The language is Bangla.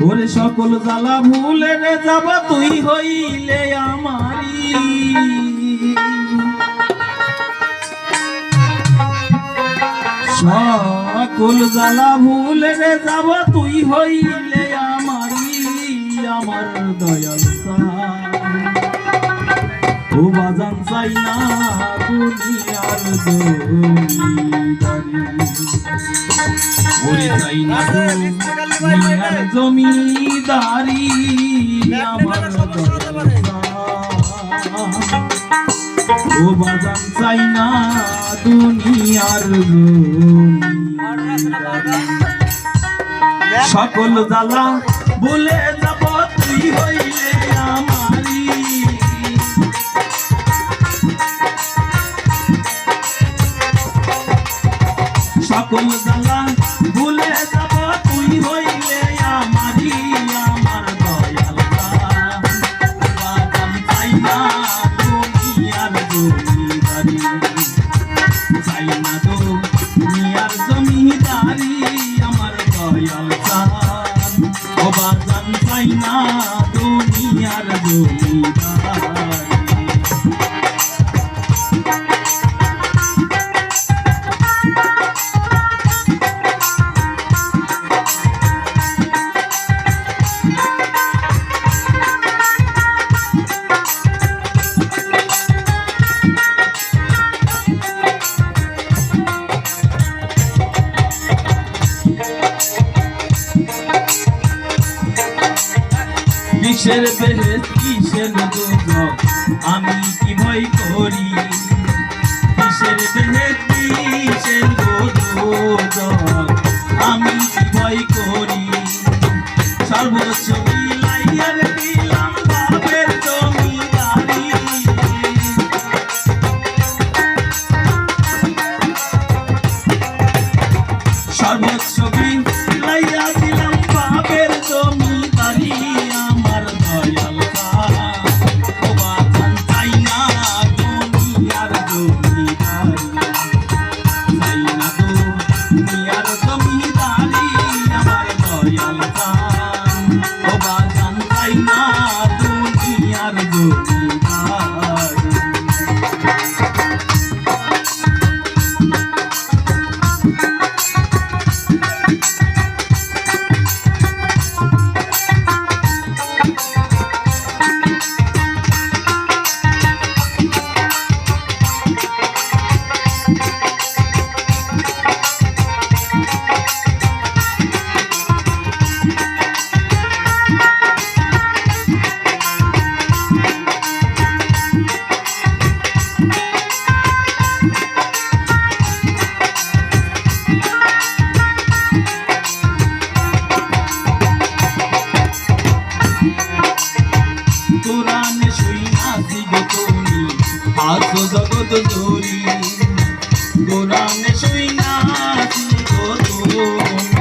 ওরে সকল জ্বালা ভুলে রে যাবা তুই হইলে আমারি, সকল জ্বালা ভুলে রে যাবা তুই হইলে আমারি, আমার দয়াল ও বাজান চাই না দুনিয়ার জমিদারি, ওরে চাই না দুনিয়ার জমিদারি, আমার ও বাজান চাই না দুনিয়ার জমিদারি, সকল জ্বালা বলে যাব তুই হইলে আমারি, সকল জ্বালা ভুলে যাব তুই হইলে আমারি, আমার দয়াল বাজান চাই না দুনিয়ার জমিদারি, চাই না দুনিয়ার জমিদারি, আমার দয়াল ও বাজান চাই না দুনিয়ার জমিদারি। কিসের বেহেশত কিসের দোজখ আমি কি ভয় করি, কিসের বেহেশত কিসের দোজখ আমি কি ভয় করি, সর্বোচ্চ বিলাইয়ার দিলাম বাপের জমিদারি, সর্বোচ্চ বিলাইয়া দিলাম বাপের জমিদারি, আমার দয়াল ও বাজান চাই না দুনিয়ার জমিদারি, চাই না দুনিয়ার জমিদারি, আমার দয়াল ও বাজান চাই না দুনিয়ার জমিদারি। কোরআনে শুইনাছি গো তুমি আছো জগৎ জুড়ি, কোরআনে শুইনাছি গো তুমি